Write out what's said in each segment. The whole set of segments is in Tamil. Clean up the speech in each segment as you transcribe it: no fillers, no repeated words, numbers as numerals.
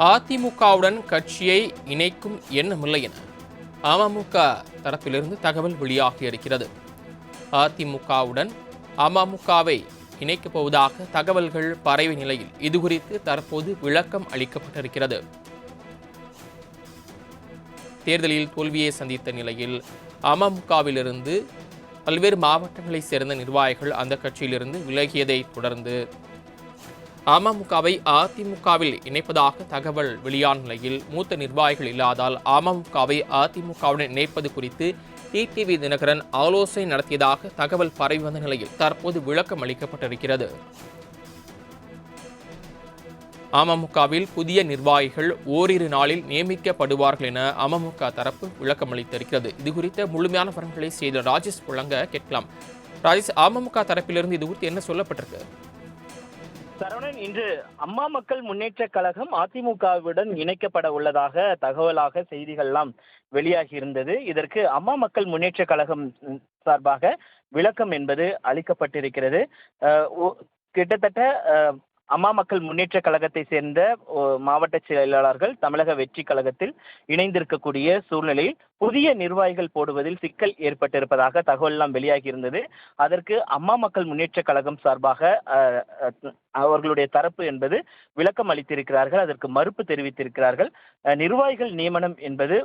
அதிமுகவுடன் கட்சியை இணைக்கும் எண்ணமில்லை என அமமுக தரப்பிலிருந்து தகவல் வெளியாகி இருக்கிறது. அதிமுகவுடன் அமமுகவை இணைக்கப் போவதாக தகவல்கள் பரவிய நிலையில் இதுகுறித்து தற்போது விளக்கம் அளிக்கப்பட்டிருக்கிறது. தேர்தலில் தோல்வியை சந்தித்த நிலையில் அமமுகவிலிருந்து பல்வேறு மாவட்டங்களைச் சேர்ந்த நிர்வாகிகள் அந்த கட்சியிலிருந்து விலகியதை தொடர்ந்து அமமுகவை அதிமுகவில் இணைப்பதாக தகவல் வெளியான நிலையில் மூத்த நிர்வாகிகள் இல்லாதால் அமமுகவை அதிமுகவுடன் இணைப்பது குறித்து டிடிவி தினகரன் ஆலோசனை நடத்தியதாக தகவல் பரவி வந்த நிலையில் தற்போது விளக்கம் அளிக்கப்பட்டிருக்கிறது. அமமுகவில் புதிய நிர்வாகிகள் ஓரிரு நாளில் நியமிக்கப்படுவார்கள் என அமமுக தரப்பு விளக்கம் அளித்திருக்கிறது. இதுகுறித்த முழுமையான விவரங்களை செய்த ராஜேஷ் வழங்க கேட்கலாம். ராஜேஷ், அமமுக தரப்பிலிருந்து இது குறித்து என்ன சொல்லப்பட்டிருக்கு? சரவணன், இன்று அம்மா மக்கள் முன்னேற்ற கழகம் அதிமுகவுடன் இணைக்கப்பட உள்ளதாக தகவலாக செய்திகள்லாம் வெளியாகி இருந்தது. இதற்கு அம்மா மக்கள் முன்னேற்ற கழகம் சார்பாக விளக்கம் என்பது அளிக்கப்பட்டிருக்கிறது. கிட்டத்தட்ட அம்மா மக்கள் முன்னேற்ற கழகத்தை சேர்ந்த மாவட்ட செயலாளர்கள் தமிழக வெற்றி கழகத்தில் இணைந்திருக்கக்கூடிய சூழ்நிலையில் புதிய நிர்வாகிகள் போடுவதில் சிக்கல் ஏற்பட்டிருப்பதாக தகவல் எல்லாம் வெளியாகி இருந்தது. அதற்கு அம்மா மக்கள் முன்னேற்ற கழகம் சார்பாக அவர்களுடைய தரப்பு என்பது விளக்கம் அளித்திருக்கிறார்கள். அதற்கு மறுப்பு தெரிவித்திருக்கிறார்கள். நிர்வாகிகள் நியமனம் என்பது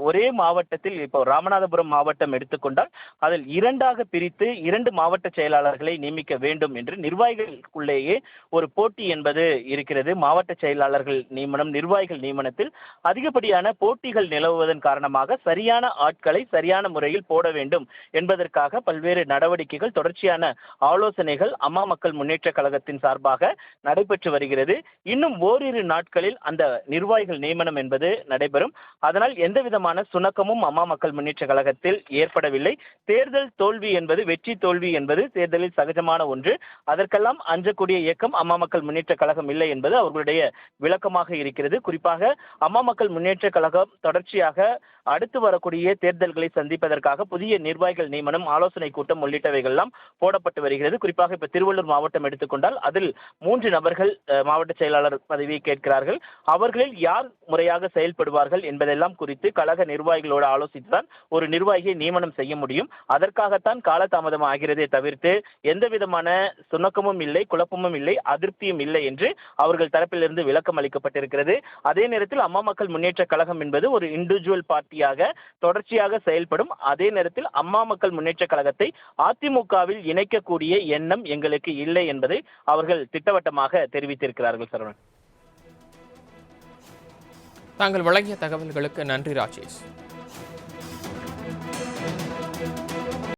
ஒரே மாவட்டத்தில், இப்போ ராமநாதபுரம் மாவட்டம் எடுத்துக்கொண்டால் அதில் இரண்டாக பிரித்து 2 மாவட்ட செயலாளர்களை நியமிக்க வேண்டும் என்று நிர்வாகிகளுக்குள்ளேயே ஒரு போட்டி என்பது இருக்கிறது. மாவட்ட செயலாளர்கள் நியமனம், நிர்வாகிகள் நியமனத்தில் அதிகப்படியான போட்டிகள் நிலவுவதன் காரணமாக சரியான ஆட்களை சரியான முறையில் போட வேண்டும் என்பதற்காக பல்வேறு நடவடிக்கைகள், தொடர்ச்சியான ஆலோசனைகள் அம்மா மக்கள் முன்னேற்ற கழகத்தின் சார்பாக நடைபெற்று வருகிறது. இன்னும் ஓரிரு நாட்களில் அந்த நிர்வாகிகள் நியமனம் என்பது நடைபெறும். அதனால் எந்த விதமான சுணக்கமும் அம்மா மக்கள் முன்னேற்ற கழகத்தில் ஏற்படவில்லை. தேர்தல் தோல்வி என்பது, வெற்றி தோல்வி என்பது தேர்தலில் சகஜமான ஒன்று. அதற்கெல்லாம் அஞ்சக்கூடிய இயக்கம் அம்மா மக்கள் முன்னேற்ற கழகம் இல்லை என்பது அவர்களுடைய விளக்கமாக இருக்கிறது. குறிப்பாக அம்மா மக்கள் முன்னேற்ற கழகம் தொடர்ச்சியாக அடுத்து வரக்கூடிய தேர்தல்களை சந்திப்பதற்காக புதிய நிர்வாகிகள் நியமனம், ஆலோசனை கூட்டம் உள்ளிட்டவைகள்லாம் போடப்பட்டு வருகிறது. குறிப்பாக இப்ப திருவள்ளூர் மாவட்டம் எடுத்துக்கொண்டால் அதில் 3 நபர்கள் மாவட்ட செயலாளர் பதவியை கேட்கிறார்கள். அவர்களில் யார் முறையாக செயல்படுவார்கள் என்பதெல்லாம் குறித்து கழக நிர்வாகிகளோடு ஆலோசித்துதான் ஒரு நிர்வாகியை நியமனம் செய்ய முடியும். அதற்காகத்தான் காலதாமதம் ஆகிறதே தவிர்த்து எந்த விதமான சுணக்கமும் இல்லை, குழப்பமும் இல்லை, அதிருப்தியும் இல்லை என்று அவர்கள் தரப்பிலிருந்து விளக்கம் அளிக்கப்பட்டிருக்கிறது. அதே நேரத்தில் அம்மா மக்கள் முன்னேற்ற கழகம் என்பது ஒரு இண்டிவிஜுவல் பார்ட்டியாக தொடர்ச்சியாக செயல்படும். அதே நேரத்தில் அம்மா மக்கள் முன்னேற்ற கழகத்தை அதிமுகவில் இணைக்கக்கூடிய எண்ணம் எங்களுக்கு இல்லை என்பதை அவர்கள் திட்டவட்டமாக தெரிவித்திருக்கிறார்கள். சரவணன், தாங்கள் வழங்கிய தகவல்களுக்கு நன்றி ராஜேஷ்.